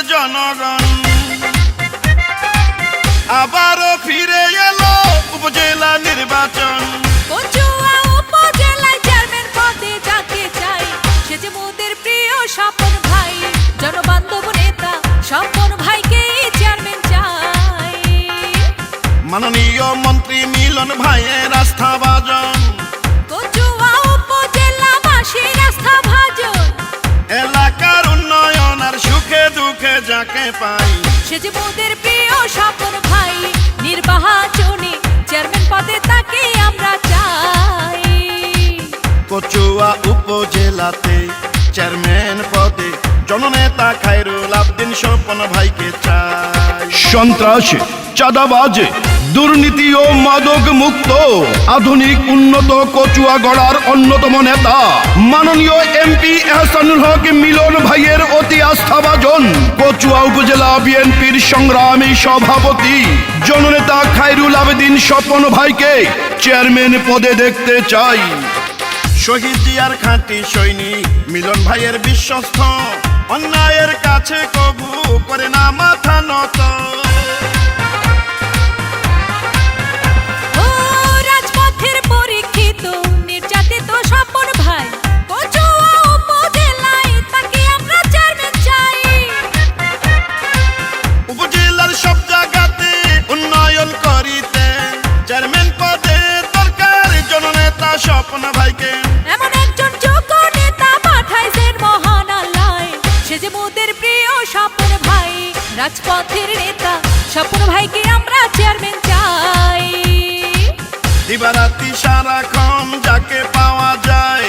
জেলার জনগণ আবারও ফিরে এলো উপজেলা নির্বাচন। কচুয়া উপজেলায় চেয়ারম্যান পদে যাকে চাই সে যে মোদের প্রিয় স্বপন ভাই, জনবান্ধব নেতা স্বপন ভাইকে চেয়ারম্যান চাই। মাননীয় মন্ত্রী মিলন ভাইয়ের আস্থাভাজন, কচুয়া উপজেলাবাসীর আস্থাভাজন, এলাকার উন্নয়ন আর সুখে দুঃখে যাকে পাই সে যে মোদের প্রিয় স্বপন ভাই, নির্বাচনে চেয়ারম্যান পদে তাকে আমরা চাই। কচুয়া উপজেলাতে চেয়ারম্যান পদে জননেতা খায়রুল আবদিন স্বপন ভাইকে চাই। সন্ত্রাস, চাঁদাবাজ, দুর্নীতি ও মাদক মুক্ত আধুনিক উন্নত কচুয়া গড়ার অন্যতম নেতা মাননীয় এমপি এহসানুল হক মিলন ভাইয়ের অতি আস্থাভাজন কচুয়া উপজেলা বিএনপির সংগ্রামী সভাপতি জননেতা খায়রুল আবেদিন স্বপন ভাইকে চেয়ারম্যান পদে দেখতে চাই। শহীদ জিয়ার খাঁটি সৈনিক মিলন ভাইয়ের বিশ্বস্ত, অন্যায়ের কাছে কবু করে না মাথা নত। ও রাজপথের পরীক্ষিত নির্যাতিত স্বপন ভাই, কচুয়া উপজেলায় তাকে আমরা চেয়ারম্যান চাই। উপজেলার সব জায়গাতে উন্নয়ন করিতে চেয়ারম্যান পদে দরকার জননেতা স্বপন ভাইকে। এমন একজন যোগ্য নেতা পাঠাইছেন মহান আল্লাহ, সে যে মোদের প্রিয় স্বপন ভাই, রাজপথের নেতা স্বপন ভাইকে আমরা চেয়ারম্যান চাই। দিবারাতি সারাক্ষণ যাকে পাওয়া যায়,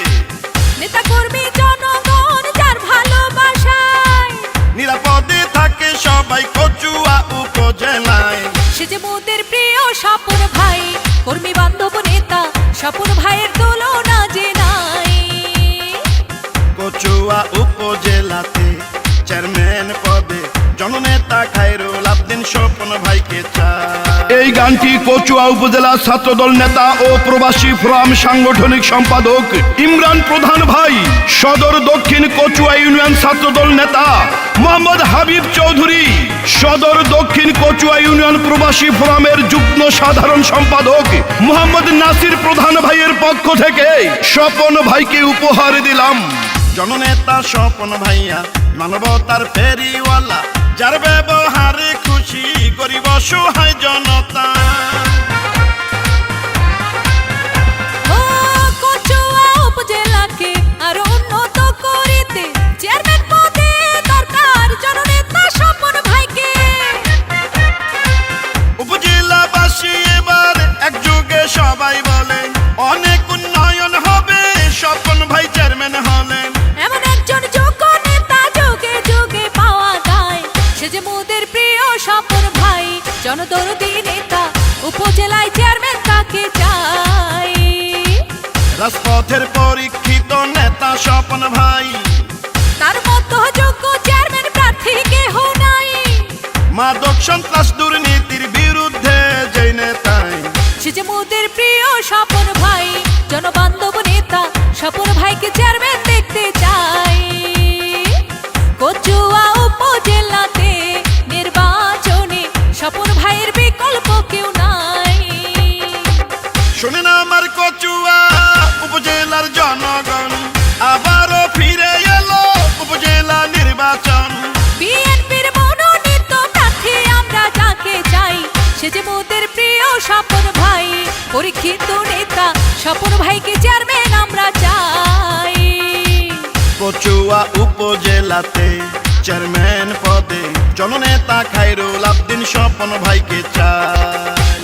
নেতা কর্মী জনগণ যার ভালোবাসায়, নিরাপদে থাকে সবাই কচুয়া উপজেলায়। সে যে মোদের প্রিয় স্বপন ভাই, কর্মী বান্ধব নেতা স্বপন ভাইয়ের তুলনা যে নাই। কচুয়া উপজেলাতে চেয়ারম্যান পদে জননেতা খায়রুল আবদিন স্বপন ভাইকে চাই। এই গানটি কচুয়া উপজেলা ছাত্রদল নেতা ও প্রবাসী ফোরাম সাংগঠনিক সম্পাদক ইমরান প্রধান ভাই, সদর দক্ষিণ কচুয়া ইউনিয়ন ছাত্রদল নেতা মোহাম্মদ হাবিব চৌধুরী, সদর দক্ষিণ কচুয়া ইউনিয়ন প্রবাসী ফোরামের যুগ্ম সাধারণ সম্পাদক মোহাম্মদ নাসির প্রধান ভাইয়ের পক্ষ থেকে স্বপন ভাইকে উপহার দিলাম। জননেতা স্বপন ভাইয়া মানবতার ফেরিওয়ালা, যার ব্যবহারে খুশি গরিব অসহায় জনতা। ও কচুয়া উপজেলাকে আরো উন্নত করিতে চেয়ারম্যান পদে দরকার জননেতা স্বপন ভাইকে। উপজেলাবাসী এবার একযোগে সবাই বলে অনেক উন্নয়ন হবে স্বপন ভাই চেয়ারম্যান হলেন। এমন একজন যোগ্য নেতা যুগে যুগে পাওয়া যায়, সে যে মোদের প্রিয় স্বপন ভাই, জনদরদি নেতা উপজেলায় চেয়ারম্যান তাকে চাই। রাজপথের পরীক্ষিত নেতা স্বপন ভাই, তার মতো যোগ্য চেয়ারম্যান প্রার্থী কেহ নাই। মাদক সন্ত্রাস দুর্নীতির বিরুদ্ধে যেই নেতাই, সে যে মোদের প্রিয় স্বপন ভাই, জনবান্ধব নেতা স্বপন ভাইকে চেয়ারম্যান দেখতে চাই। কচুয়া উপজেলাতে নির্বাচনে স্বপন ভাইয়ের বিকল্প কেউ নাই। শোনেন আমার কচুয়া উপজেলার জনগণ আবারও ফিরে এলো উপজেলা নির্বাচন। বিএনপির মনোনীত প্রার্থী আমরা যাকে চাই, সে যে মোদের প্রিয় স্বপন ভাই, পরীক্ষিত নেতা স্বপন ভাইকে চেয়ারম্যান আমরা চাই। কচুয়া উপজেলাতে চেয়ারম্যান পদে জননেতা খায়রুল আবদিন স্বপন ভাইকে চাই।